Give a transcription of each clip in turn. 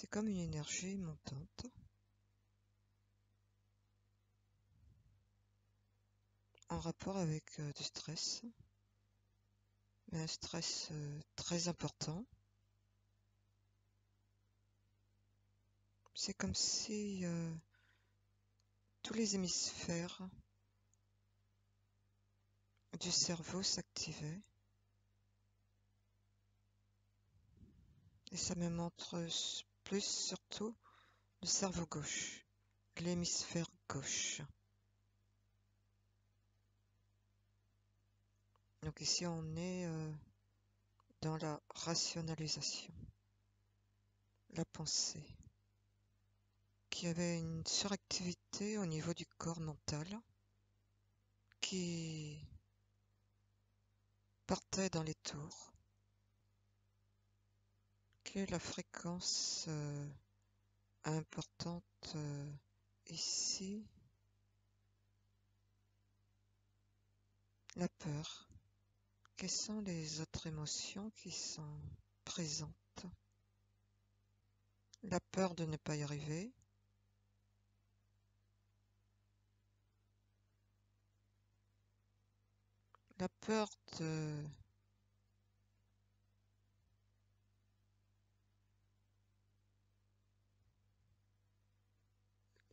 C'est comme une énergie montante. En rapport avec du stress, mais un stress très important. C'est comme si tous les hémisphères du cerveau s'activaient. Et ça me montre plus surtout le cerveau gauche, l'hémisphère gauche. Donc ici on est dans la rationalisation, la pensée, qui avait une suractivité au niveau du corps mental, qui partait dans les tours. Quelle est la fréquence importante ici? La peur. Quelles sont les autres émotions qui sont présentes? La peur de ne pas y arriver. La peur de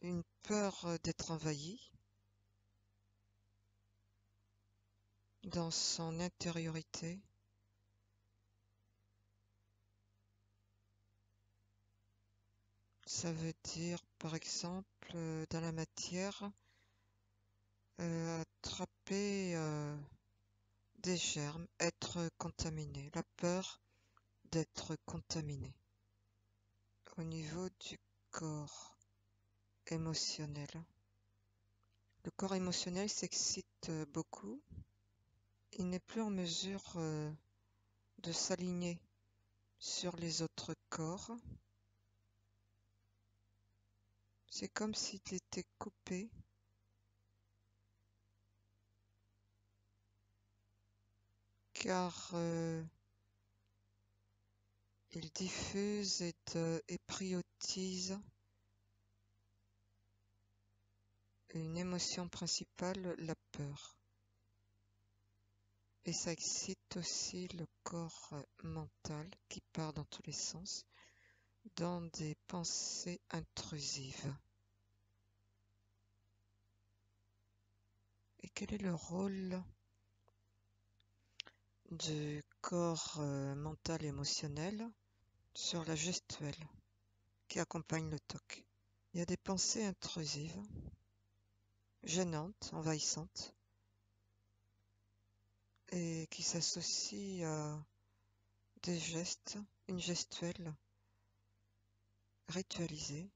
une peur d'être envahi dans son intériorité. Ça veut dire, par exemple, dans la matière, attraper des germes, être contaminé. La peur d'être contaminé. Au niveau du corps émotionnel. Le corps émotionnel s'excite beaucoup. Il n'est plus en mesure de s'aligner sur les autres corps. C'est comme s'il était coupé. Car il diffuse et priotise une émotion principale, la peur. Et ça excite aussi le corps mental qui part dans tous les sens, dans des pensées intrusives. Et quel est le rôle du corps mental et émotionnel sur la gestuelle qui accompagne le TOC? Il y a des pensées intrusives, gênantes, envahissantes, et qui s'associent à des gestes, une gestuelle ritualisée,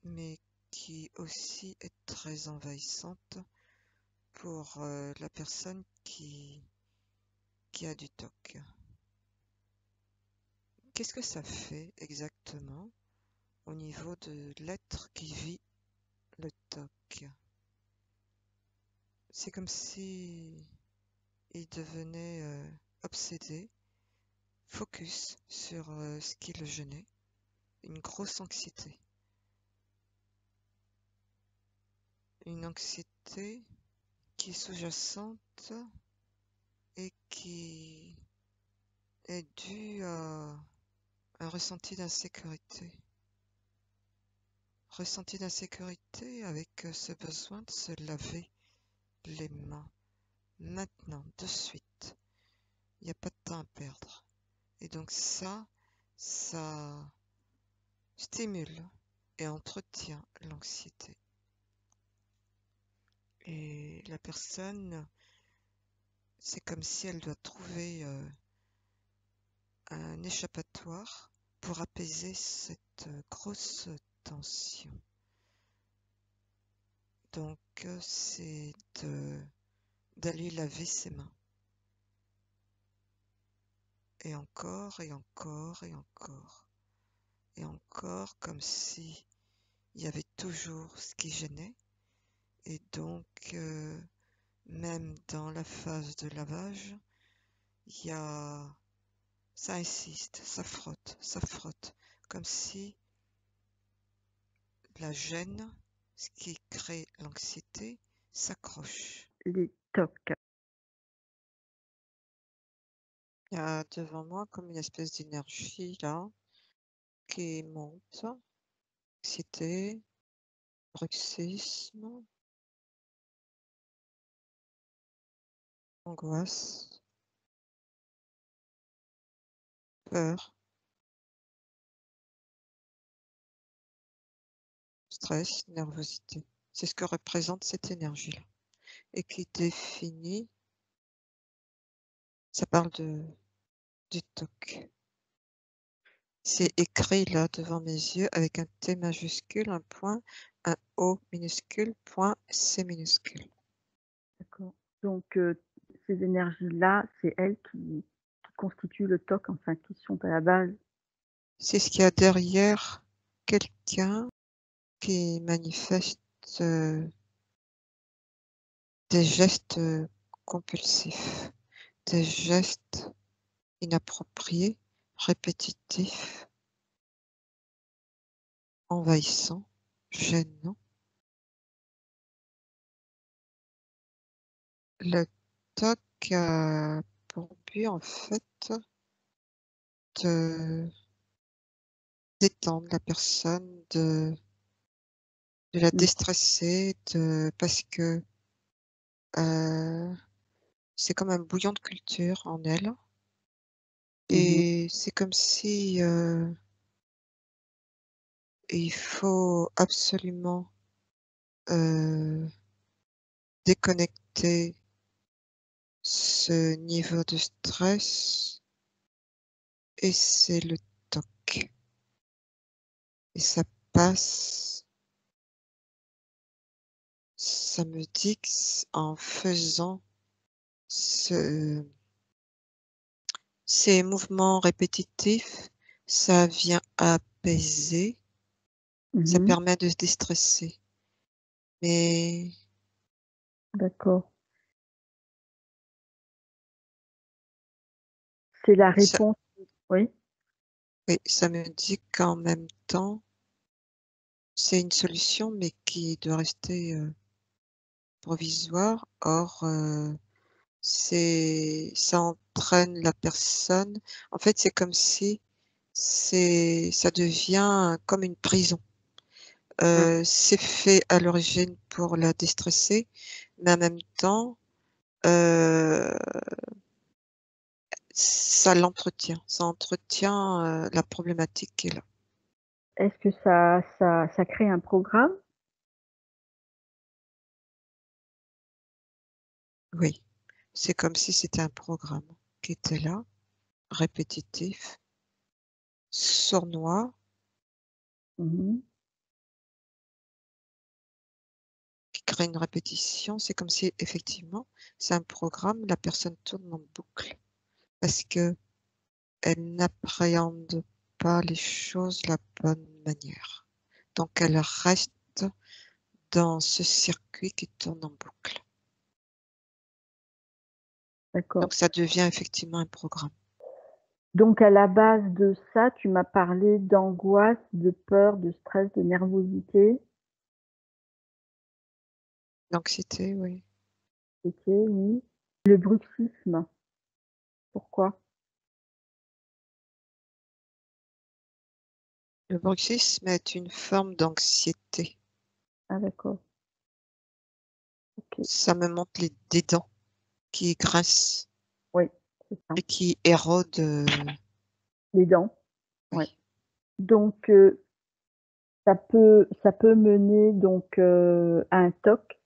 mais qui aussi est très envahissante pour la personne qui a du TOC. Qu'est-ce que ça fait exactement au niveau de l'être qui vit le TOC? C'est comme si il devenait obsédé, focus sur ce qui le gênait, une grosse anxiété. Une anxiété qui est sous-jacente et qui est due à un ressenti d'insécurité. Ressenti d'insécurité avec ce besoin de se laver les mains. Maintenant, de suite. Il n'y a pas de temps à perdre. Et donc ça stimule et entretient l'anxiété. Et la personne, c'est comme si elle doit trouver un échappatoire pour apaiser cette grosse tension. Donc c'est d'aller laver ses mains. Et encore, et encore, et encore. Et encore, comme si il y avait toujours ce qui gênait. Et donc, même dans la phase de lavage, il y a Ça insiste, ça frotte, comme si la gêne, ce qui crée l'anxiété, s'accroche. Les tocs. Il y a devant moi comme une espèce d'énergie là qui monte. Anxiété, bruxisme, angoisse, peur, stress, nervosité. C'est ce que représente cette énergie-là et qui définit, ça parle du TOC. C'est écrit là devant mes yeux avec un T majuscule, un point, un O minuscule, point C minuscule. D'accord. Donc, ces énergies-là, c'est elles qui constituent le TOC, enfin, qui sont à la base. C'est ce qu'il y a derrière quelqu'un qui manifeste des gestes compulsifs, des gestes inappropriés, répétitifs, envahissants, gênants. Le TOC a pour but en fait de détendre la personne, de la Mmh. déstresser, parce que c'est comme un bouillon de culture en elle Mmh. et c'est comme si il faut absolument euh, déconnecter ce niveau de stress et c'est le TOC. Et ça passe, ça me dit en faisant ces mouvements répétitifs, ça vient apaiser, ça Mmh. permet de se déstresser. Mais D'accord. C'est la ça, réponse, oui? oui, ça me dit qu'en même temps, c'est une solution, mais qui doit rester provisoire. Or, ça entraîne la personne. En fait, c'est comme si ça devient comme une prison. Mmh. C'est fait à l'origine pour la déstresser, mais en même temps, ça entretient la problématique qui est là. Est-ce que ça crée un programme? Oui, c'est comme si c'était un programme qui était là, répétitif, sournois, Mmh. qui crée une répétition. C'est comme si effectivement, c'est un programme, la personne tourne en boucle parce que elle n'appréhende pas les choses de la bonne manière. Donc elle reste dans ce circuit qui tourne en boucle. D'accord. Donc ça devient effectivement un programme. Donc à la base de ça, tu m'as parlé d'angoisse, de peur, de stress, de nervosité. L'anxiété, oui. OK, oui. Le bruxisme, pourquoi? Le bruxisme est une forme d'anxiété. Ah d'accord, OK. Ça me montre des dents qui grincent Oui, c'est ça. et qui érodent. Les dents, ouais. Oui. Donc ça peut mener donc à un TOC,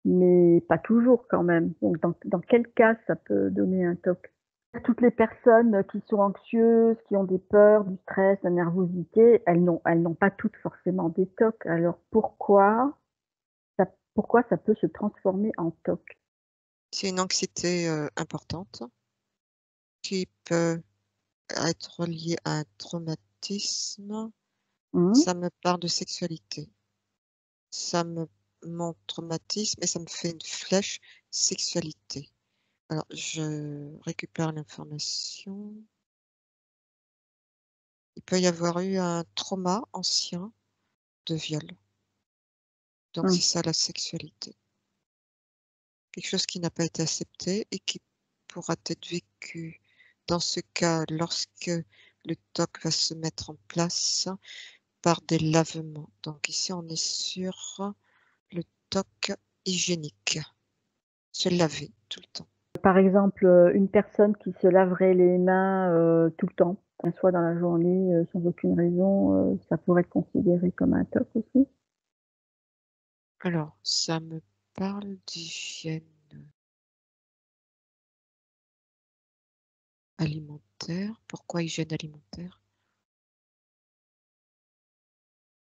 mais pas toujours quand même. Donc dans quel cas ça peut donner un TOC? Toutes les personnes qui sont anxieuses, qui ont des peurs, du stress, de la nervosité, elles n'ont pas toutes forcément des TOC. Alors pourquoi ça peut se transformer en TOC? C'est une anxiété importante qui peut être liée à un traumatisme. Mmh. Ça me parle de sexualité. Mon traumatisme et ça me fait une flèche sexualité. Alors, je récupère l'information. peut y avoir eu un trauma ancien de viol. Donc c'est ça la sexualité. Quelque chose qui n'a pas été accepté et qui pourra être vécu dans ce cas lorsque le TOC va se mettre en place par des lavements. Donc ici on est sur le TOC hygiénique. Se laver tout le temps. Par exemple, une personne qui se laverait les mains, tout le temps, enfin, soit dans la journée, sans aucune raison, ça pourrait être considéré comme un TOC aussi? Alors, ça me parle d'hygiène alimentaire. Pourquoi hygiène alimentaire?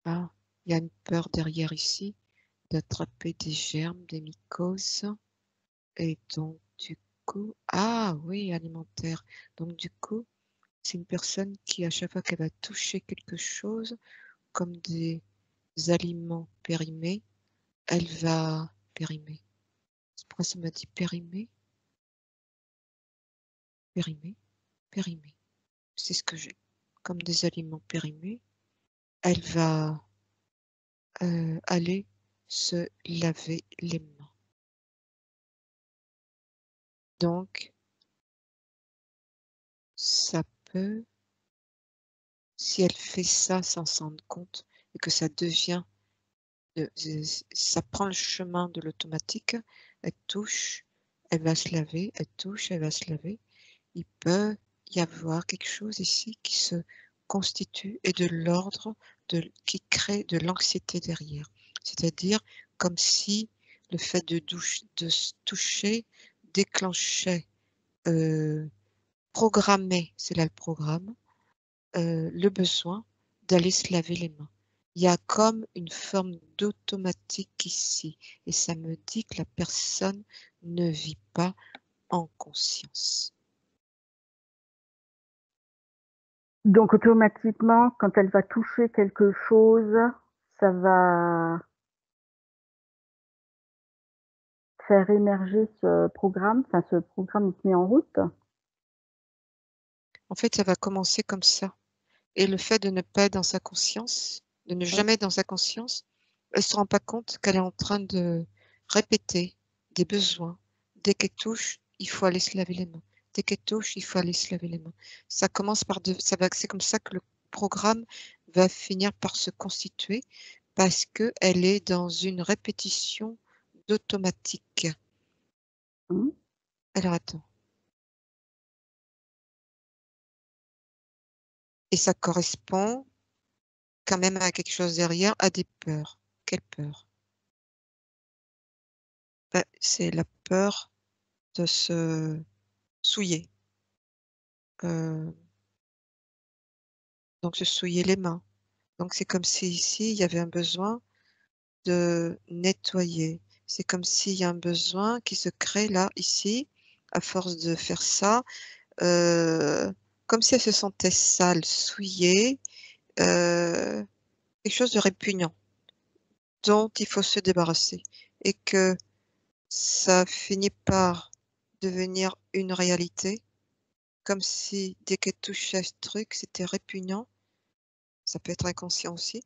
Ah, il y a une peur derrière ici d'attraper des germes, des mycoses. Et donc, du coup, ah oui, alimentaire. Donc, du coup, c'est une personne qui, à chaque fois qu'elle va toucher quelque chose, comme des aliments périmés, elle va périmer. Pourquoi ça m'a dit périmé? Périmé, périmé. C'est ce que j'ai. Comme des aliments périmés, elle va aller se laver les mains. Donc, ça peut, si elle fait ça sans s'en rendre compte et que ça devient, ça prend le chemin de l'automatique, elle touche, elle va se laver, elle touche, elle va se laver. Il peut y avoir quelque chose ici qui se constitue et de l'ordre qui crée de l'anxiété derrière. C'est-à-dire comme si le fait de se toucher déclenchait, programmait, c'est là le programme, le besoin d'aller se laver les mains. Il y a comme une forme d'automatique ici et ça me dit que la personne ne vit pas en conscience. Donc automatiquement, quand elle va toucher quelque chose, ça va faire émerger ce programme, enfin ce programme est mis en route? En fait, ça va commencer comme ça. Et le fait de ne pas être dans sa conscience, de ne Oui. jamais être dans sa conscience, elle se rend pas compte qu'elle est en train de répéter des besoins. Dès qu'elle touche, il faut aller se laver les mains. Dès qu'elle touche, il faut aller se laver les mains. Ça commence par c'est comme ça que le programme va finir par se constituer parce qu'elle est dans une répétition d'automatique. Mmh. Alors attends. Et ça correspond quand même à quelque chose derrière, à des peurs. Quelle peur? Bah, c'est la peur de se souiller, heu, donc se souiller les mains. Donc c'est comme si ici, il y avait un besoin de nettoyer. C'est comme s'il y a un besoin qui se crée là, ici, à force de faire ça, heu, comme si elle se sentait sale, souillée, heu, quelque chose de répugnant dont il faut se débarrasser et que ça finit par devenir une réalité. Comme si dès qu'elle touchait à ce truc, c'était répugnant. Ça peut être inconscient aussi.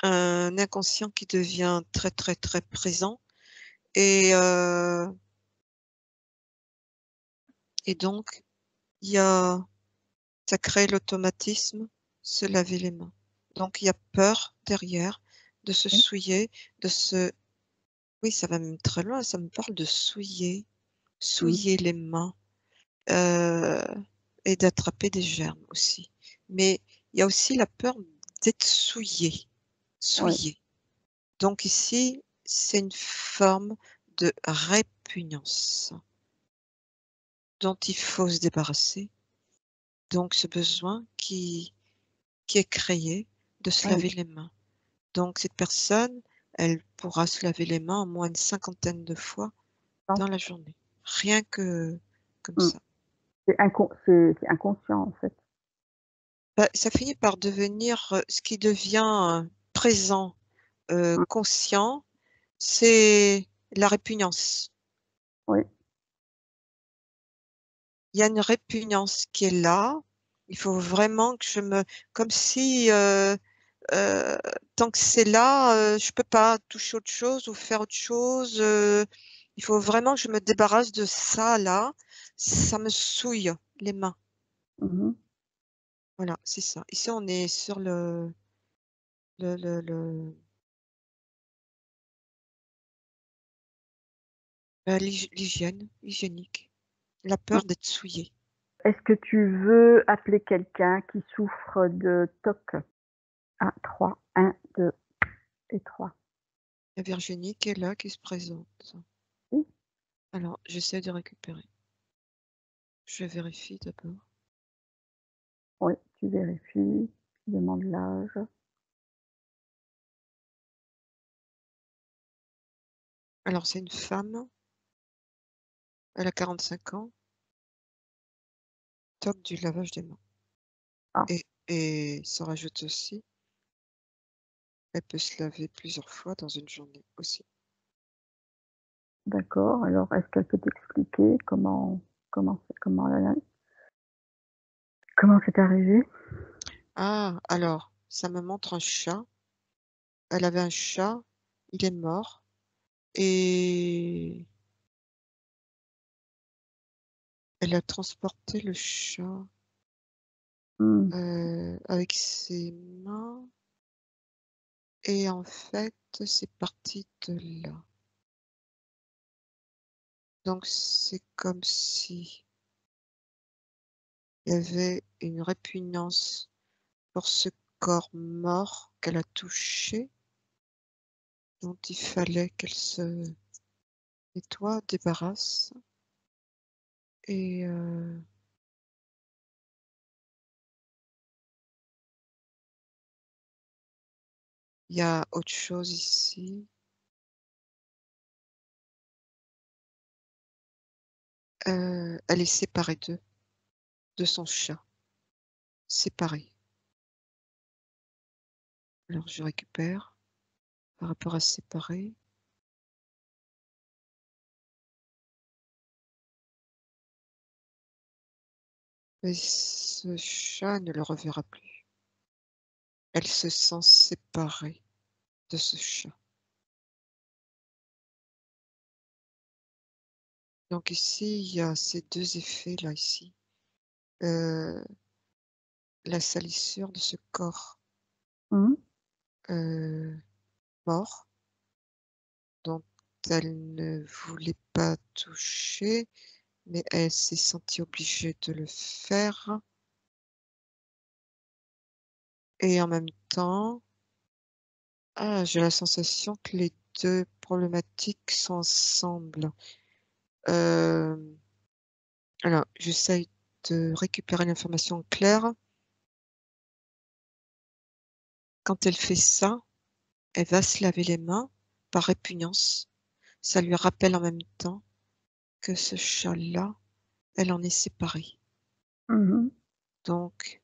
Un inconscient qui devient très, très, très présent et heu et donc il y a ça crée l'automatisme, se laver les mains. Donc il y a peur derrière de se Oui. souiller, de se oui, ça va même très loin, ça me parle de Mmh. souiller les mains, heu et d'attraper des germes aussi. Mais il y a aussi la peur d'être souillé. Ouais. Souillé. Donc ici, c'est une forme de répugnance dont il faut se débarrasser. Donc ce besoin qui est créé de se Ouais. laver les mains. Donc cette personne, elle pourra se laver les mains au moins une cinquantaine de fois Non. dans la journée. Rien que comme Mmh. ça. C'est inconscient, en fait. Bah, ça finit par devenir, ce qui devient, présent, Mmh. conscient, c'est la répugnance. Oui. Il y a une répugnance qui est là Il faut vraiment que je me... Comme si, tant que c'est là, je peux pas toucher autre chose ou faire autre chose. Il faut vraiment que je me débarrasse de ça, là. Ça me souille les mains. Mhm. Voilà, c'est ça. Ici, on est sur le l'hygiène, hygiénique. La peur d'être souillé. Est-ce que tu veux appeler quelqu'un qui souffre de TOC? 1, 3, 1, 2 et 3. Il y a Virginie qui est là, qui se présente. Oui, Alors, j'essaie de récupérer. Je vérifie d'abord. oui, tu vérifies, tu demandes l'âge. Alors, c'est une femme. Elle a 45 ans. TOC du lavage des mains. Ah, Et ça rajoute aussi, elle peut se laver plusieurs fois dans une journée aussi. d'accord. Alors, est-ce qu'elle peut t'expliquer comment c'est arrivé? Ah, alors, ça me montre un chat. Elle avait un chat, il est mort. Et elle a transporté le chat Mmh, avec ses mains. Et en fait, c'est parti de là. Donc, c'est comme si il y avait une répugnance pour ce corps mort qu'elle a touché, dont il fallait qu'elle se nettoie, débarrasse. Et il y a autre chose ici. Elle est séparée de son chat, séparée. Alors je récupère par rapport à séparer. Et ce chat ne le reverra plus. Elle se sent séparée de ce chat. Donc ici, il y a ces deux effets là ici. Euh, la salissure de ce corps mmh, euh, mort dont elle ne voulait pas toucher, mais elle s'est sentie obligée de le faire. Et en même temps, j'ai la sensation que les 2 problématiques sont ensemble. Hem, alors j'essaye de récupérer l'information claire. Quand elle fait ça, elle va se laver les mains par répugnance. Ça lui rappelle en même temps que ce chat-là, elle en est séparée. mmh. Donc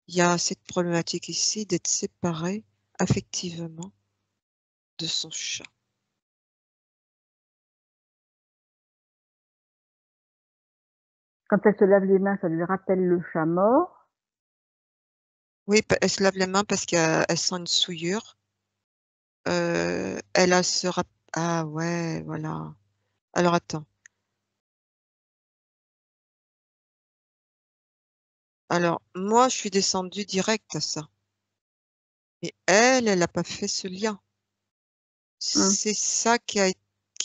il y a cette problématique ici d'être séparée affectivement de son chat. Quand elle se lave les mains, ça lui rappelle le chat mort. Oui, p elle se lave les mains parce qu'elle sent une souillure. Elle a ce rap ah ouais, voilà. Alors attends, alors moi je suis descendue direct à ça, mais elle a pas fait ce lien. Mmh, C'est ça qui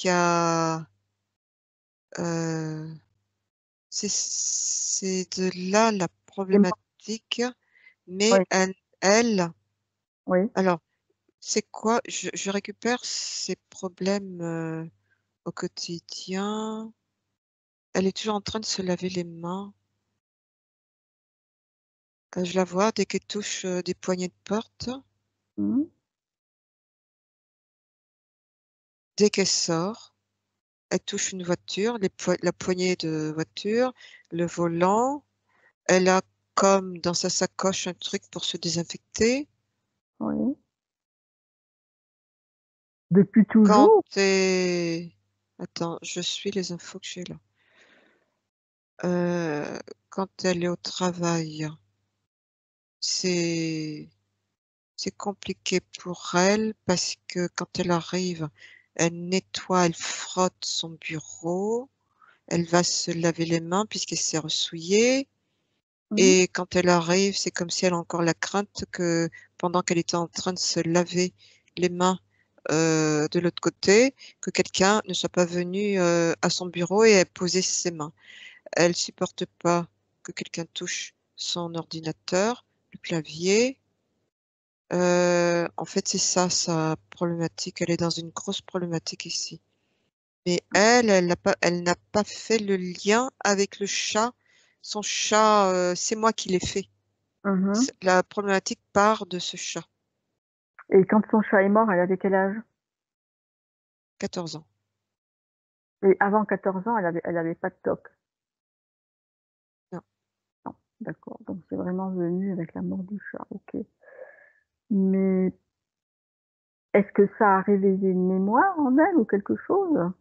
a, heu, c'est de là la et moi problématique, mais oui, elle oui, alors c'est quoi? Je récupère ses problèmes, au quotidien. Elle est toujours en train de se laver les mains. Je la vois dès qu'elle touche, des poignées de porte, mmh, dès qu'elle sort, elle touche une voiture, la poignée de voiture, le volant. Elle a comme dans sa sacoche un truc pour se désinfecter. oui. Depuis Quand toujours? tu Attends, je suis les infos que j'ai là. quand elle est au travail, c'est compliqué pour elle parce que quand elle arrive, elle nettoie, elle frotte son bureau, elle va se laver les mains puisqu'elle s'est ressouillée Mmh. et quand elle arrive, c'est comme si elle a encore la crainte que pendant qu'elle était en train de se laver les mains, de l'autre côté, que quelqu'un ne soit pas venu, à son bureau et ait posé ses mains. Elle supporte pas que quelqu'un touche son ordinateur, le clavier. En fait, c'est ça sa problématique. Elle est dans une grosse problématique ici. Mais elle n'a pas fait le lien avec le chat. Son chat, c'est moi qui l'ai fait. Mmh. La problématique part de ce chat, Et quand son chat est mort, elle avait quel âge? 14 ans. Et avant 14 ans, elle avait pas de TOC? Non, Non, d'accord, donc c'est vraiment venu avec la mort du chat, OK. Mais est-ce que ça a réveillé une mémoire en elle ou quelque chose?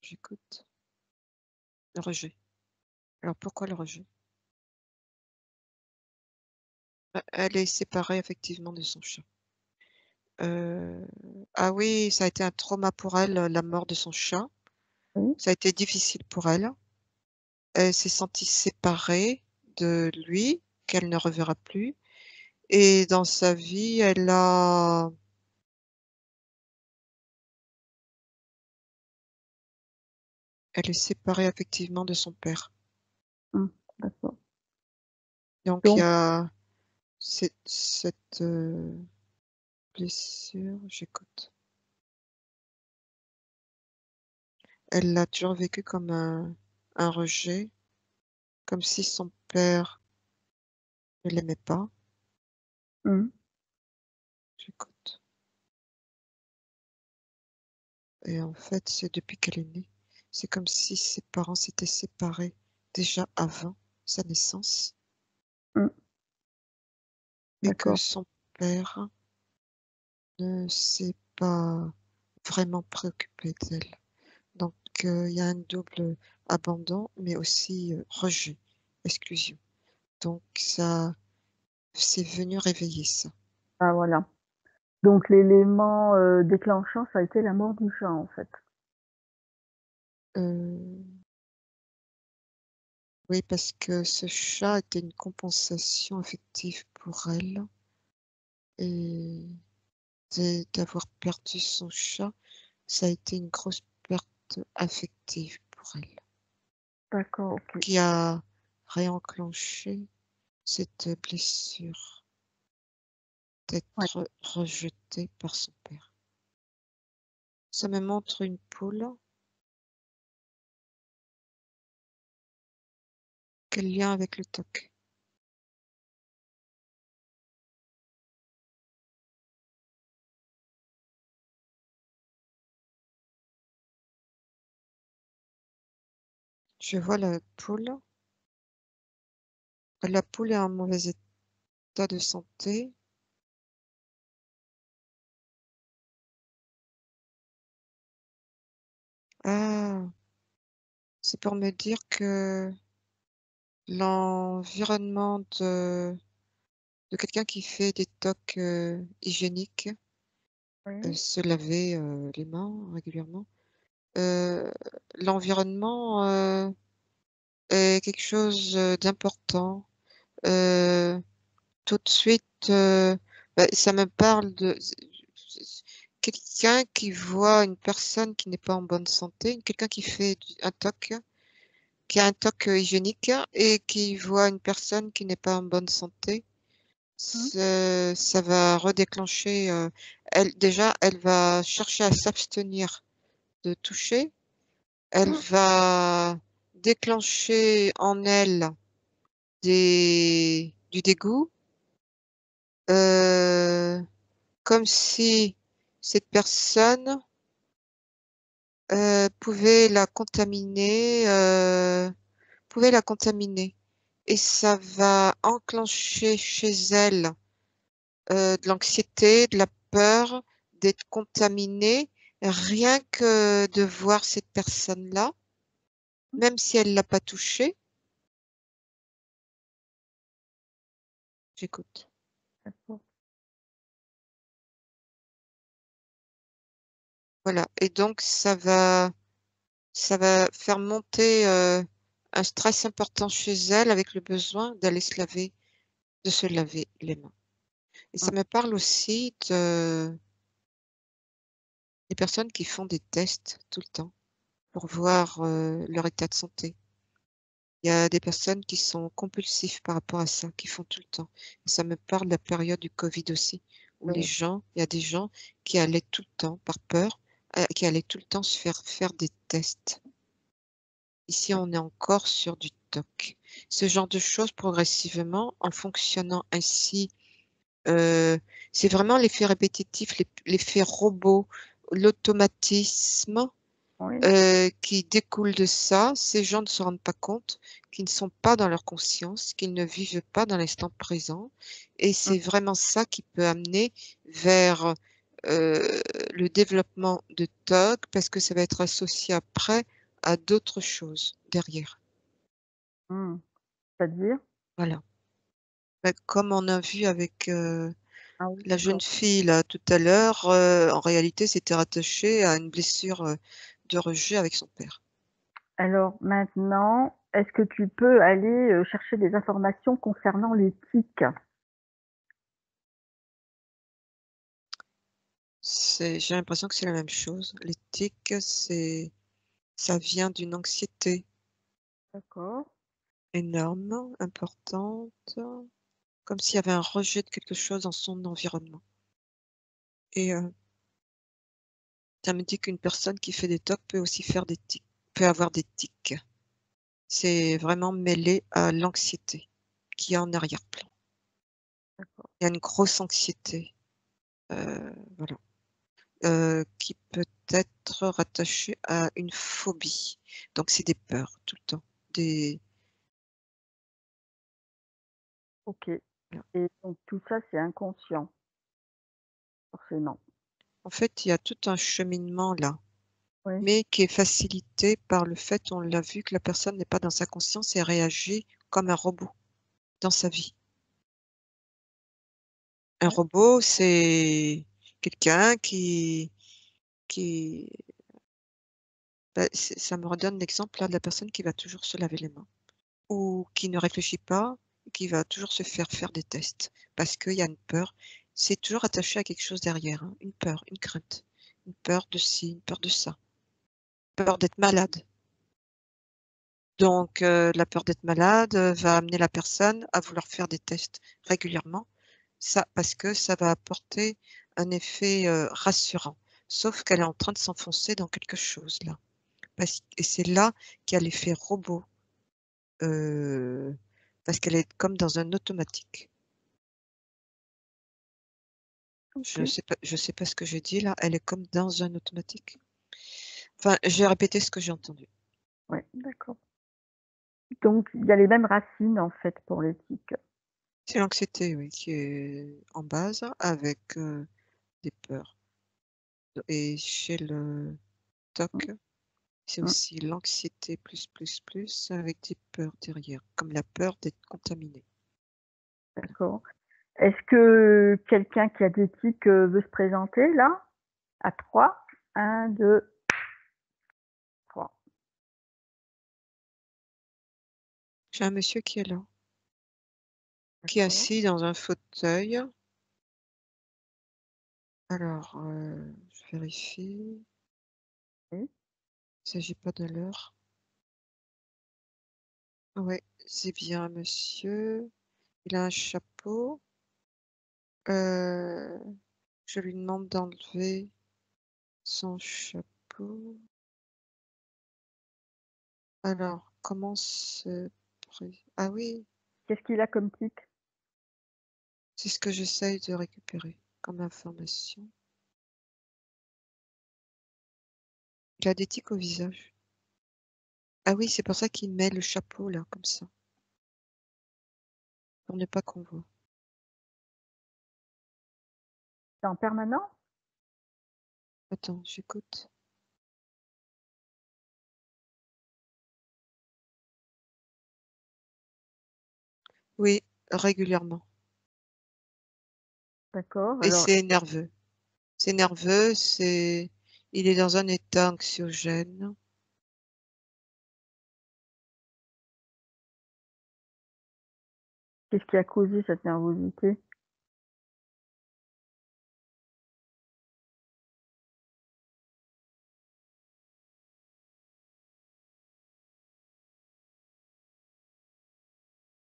j'écoute. Le rejet. Alors pourquoi le rejet? Elle est séparée effectivement de son chat. Heu, ah oui, ça a été un trauma pour elle, la mort de son chat. Oui? Ça a été difficile pour elle. Elle s'est sentie séparée de lui, qu'elle ne reverra plus et dans sa vie, elle est séparée affectivement de son père. Mmh, d'accord. Donc il y Donc a cette, blessure j'écoute. Elle l'a toujours vécu comme un rejet, comme si son père ne l'aimait pas. mmh, J'écoute et en fait, c'est depuis qu'elle est née. C'est comme si ses parents s'étaient séparés déjà avant sa naissance mmh, et que d'accord. son père ne s'est pas vraiment préoccupé d'elle. Donc il y a un double abandon, mais aussi, rejet, exclusion. Donc ça c'est venu réveiller ça. Ah voilà. Donc l'élément, déclenchant, ça a été la mort du chat, en fait? Heu, oui, parce que ce chat était une compensation affective pour elle et d'avoir perdu son chat, ça a été une grosse perte affective pour elle, D'accord, OK. qui a réenclenché cette blessure Ouais. d'être rejetée par son père. Ça me montre une poule. Quel lien avec le TOC? Je vois la poule est en mauvais état de santé. Ah! C'est pour me dire que l'environnement de quelqu'un qui fait des TOC, hygiéniques, Oui. se laver, les mains régulièrement, heu, l'environnement, est quelque chose, d'important. Heu, tout de suite, ça me parle de quelqu'un qui voit une personne qui n'est pas en bonne santé, quelqu'un qui fait un TOC, qui a un TOC, hygiénique et qui voit une personne qui n'est pas en bonne santé, Mmh. ça va redéclencher, elle va chercher à s'abstenir de toucher. Elle va déclencher en elle du dégoût, heu, comme si cette personne, pouvait la contaminer et ça va enclencher chez elle, de l'anxiété, de la peur d'être contaminée Rien que de voir cette personne-là, même si elle l'a pas touchée, j'écoute. D'accord. Voilà. Et donc ça va faire monter un stress important chez elle avec le besoin de se laver les mains. Et ça Mmh. me parle aussi des personnes qui font des tests tout le temps pour voir leur état de santé. Il y a des personnes qui sont compulsifs par rapport à ça, qui font tout le temps. Ça me parle de la période du Covid aussi, où Oui. il y a des gens qui allaient tout le temps, par peur, qui allaient tout le temps se faire des tests. Ici, on est encore sur du TOC. Ce genre de choses progressivement, en fonctionnant ainsi, c'est vraiment l'effet répétitif, l'effet robot, l'automatisme Oui. qui découle de ça. Ces gens ne se rendent pas compte qu'ils ne sont pas dans leur conscience, qu'ils ne vivent pas dans l'instant présent et Mmh. c'est vraiment ça qui peut amener vers, le développement de TOC parce que ça va être associé après à d'autres choses derrière. Mmh. C'est-à-dire? Voilà. Bah, comme on a vu avec, Ah oui, la jeune d'accord. fille là tout à l'heure, en réalité c'était rattaché à une blessure, de rejet avec son père. Alors maintenant, est-ce que tu peux aller, chercher des informations concernant les tics? J'ai l'impression que c'est la même chose. L'éthique, ça vient d'une anxiété D'accord. énorme, importante, comme s'il y avait un rejet de quelque chose dans son environnement et ça me dit qu'une personne qui fait des TOC peut aussi faire des tics, peut avoir des tics. C'est vraiment mêlé à l'anxiété qui est en arrière-plan. D'accord. Il y a une grosse anxiété, voilà, qui peut être rattachée à une phobie. Donc c'est des peurs tout le temps, des OK, voilà. et donc tout ça, c'est inconscient, forcément? En fait, il y a tout un cheminement là, Oui. mais qui est facilité par le fait, on l'a vu, que la personne n'est pas dans sa conscience et réagit comme un robot dans sa vie. Un Ouais. robot, c'est quelqu'un qui bah, ça me redonne l'exemple là de la personne qui va toujours se laver les mains ou qui ne réfléchit pas, qui va toujours se faire des tests parce qu'il y a une peur. C'est toujours attaché à quelque chose derrière, hein, une peur, une crainte, une peur de ci, une peur de ça, peur d'être malade. Donc la peur d'être malade, va amener la personne à vouloir faire des tests régulièrement. Ça parce que ça va apporter un effet, rassurant. Sauf qu'elle est en train de s'enfoncer dans quelque chose là. Parce et c'est là qu'il y a l'effet robot, heu, parce qu'elle est comme dans un automatique. OK. Je sais pas ce que j'ai dit là, elle est comme dans un automatique. Enfin, je vais répéter ce que j'ai entendu. Ouais, d'accord. Donc il y a les mêmes racines, en fait, pour les tics? C'est l'anxiété, oui, qui est en base avec, des peurs et chez le Mmh, TOC, c'est mmh, aussi l'anxiété plus avec des peurs derrière, comme la peur d'être contaminé. d'accord. Est-ce que quelqu'un qui a des tics, veut se présenter là? À 3, 1, 2, 3. J'ai un monsieur qui est là, qui est D'accord. assis dans un fauteuil. Alors, je vérifie, Oui. il s'agit pas de l'heure. Ouais, c'est bien un monsieur, il a un chapeau, heu, je lui demande d'enlever son chapeau. Alors, comment se ah oui, Qu'est-ce qu'il a comme tic? c'est ce que j'essaye de récupérer comme information. Il a des tics au visage. Ah oui, c'est pour ça qu'il met le chapeau là, comme ça, pour ne pas qu'on voit. C'est en permanence? Attends, j'écoute. Oui, régulièrement. D'accord. Et Alors, c'est nerveux. C'est nerveux, il est dans un état anxiogène. qu'est-ce qui a causé cette nervosité?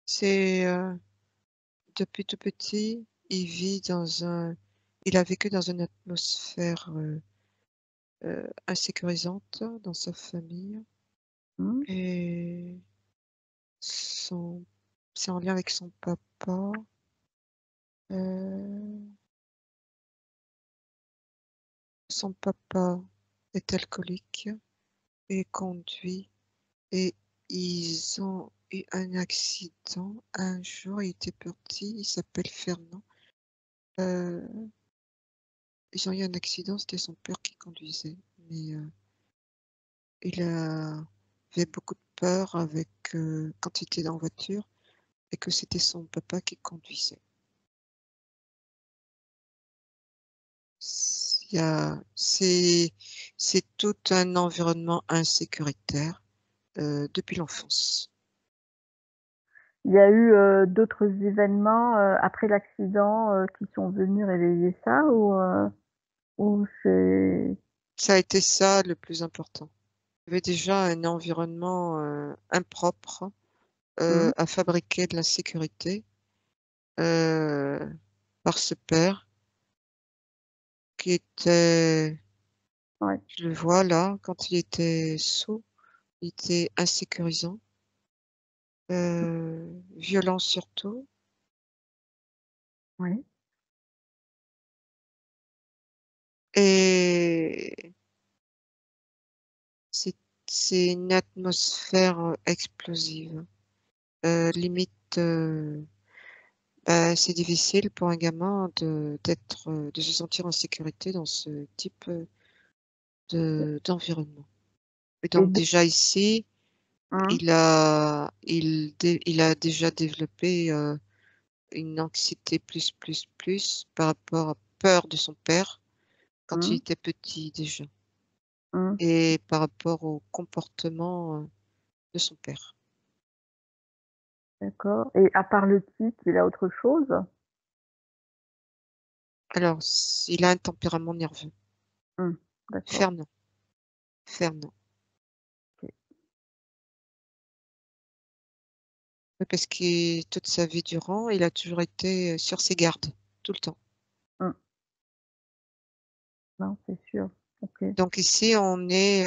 C'est depuis tout petit, il a vécu dans une atmosphère insécurisante dans sa famille Mmh, et son, c'est en lien avec son papa. Euh, Son papa est alcoolique et conduit et ils ont eu un accident. Un jour, il était petit, il s'appelle Fernand. Euh, Ils ont eu un accident, c'était son père qui conduisait. Mais il avait beaucoup de peur quand il était en voiture et que c'était son papa qui conduisait. Il y a, c'est tout un environnement insécuritaire depuis l'enfance. il y a eu, d'autres événements, après l'accident, qui sont venus réveiller ça ou c'est Ça a été ça le plus important. Il y avait déjà un environnement impropre mmh, à fabriquer de l'insécurité euh, par ce père qui était, ouais, je le vois là, quand il était saoul, il était insécurisant, violent surtout, oui. et c'est c'est une atmosphère explosive. Limite, bah, c'est difficile pour un gamin de se sentir en sécurité dans ce type d'environnement. Et Et donc d déjà ici, mmh, il a déjà développé une anxiété plus par rapport à peur de son père quand il mmh, était petit déjà mmh, et par rapport au comportement de son père. d'accord et à part le tic, il a autre chose? Alors, il a un tempérament nerveux, Mmh, d'accord, Fernand, Fernand. OK. Oui, parce que toute sa vie durant, il a toujours été sur ses gardes, tout le temps. Mmh, non, c'est sûr. OK. Donc ici, on est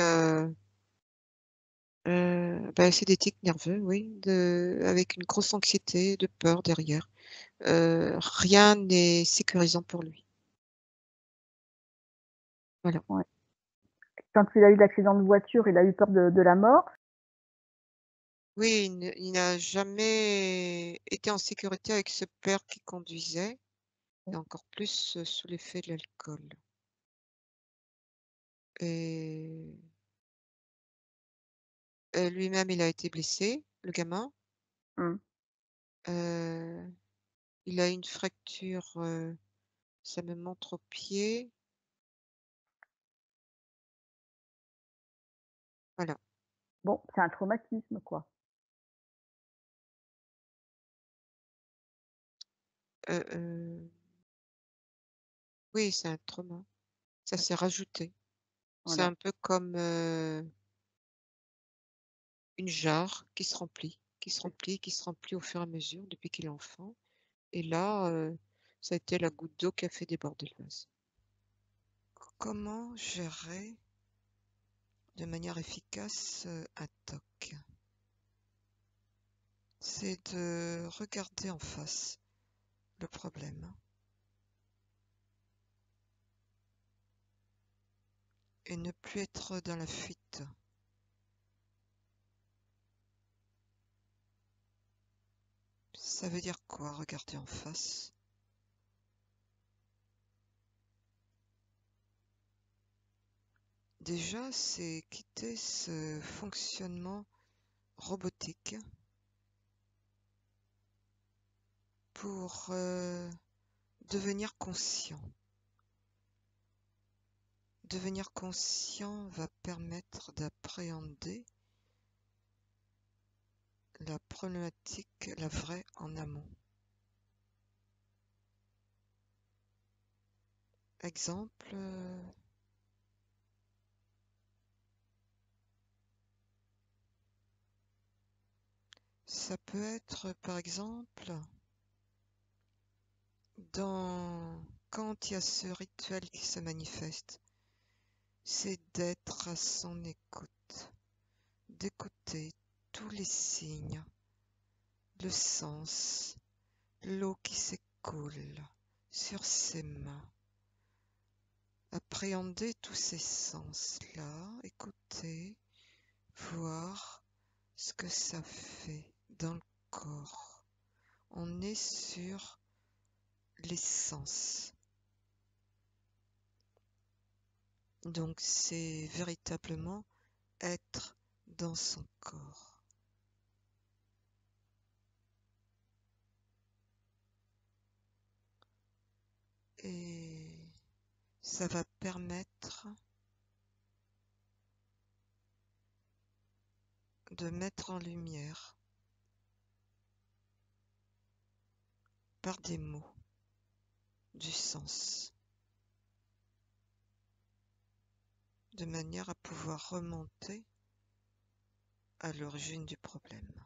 bah, c'est des tics nerveux, oui, avec une grosse anxiété, de peur derrière. Rien n'est sécurisant pour lui. Voilà. Ouais. Quand il a eu l'accident de voiture, il a eu peur de la mort? Oui, il n'a jamais été en sécurité avec ce père qui conduisait et encore plus sous l'effet de l'alcool. Et lui-même, il a été blessé, le gamin. Mmh, Euh, il a une fracture, ça me montre au pied. Voilà. bon, c'est un traumatisme, quoi. Euh, euh, oui, c'est un trauma. Ça Ouais, s'est rajouté. C'est voilà, un peu comme une jarre qui se c'est remplit, qui se remplit au fur et à mesure depuis qu'il est enfant. Et là, ça a été la goutte d'eau qui a fait déborder le vase. Comment gérer de manière efficace un TOC? C'est de regarder en face le problème et ne plus être dans la fuite. Ça veut dire quoi, regarder en face? Déjà, c'est quitter ce fonctionnement robotique pour devenir conscient. Devenir conscient va permettre d'appréhender la problématique, la vraie, en amont. Exemple, ça peut être par exemple quand il y a ce rituel qui se manifeste, c'est d'être à son écoute, d'écouter tous les signes, le sens, l'eau qui s'écoule sur ses mains. Appréhender tous ces sens-là, écouter, voir ce que ça fait dans le corps. On est sur les sens. Donc c'est véritablement être dans son corps. Et ça va permettre de mettre en lumière par des mots du sens, de manière à pouvoir remonter à l'origine du problème.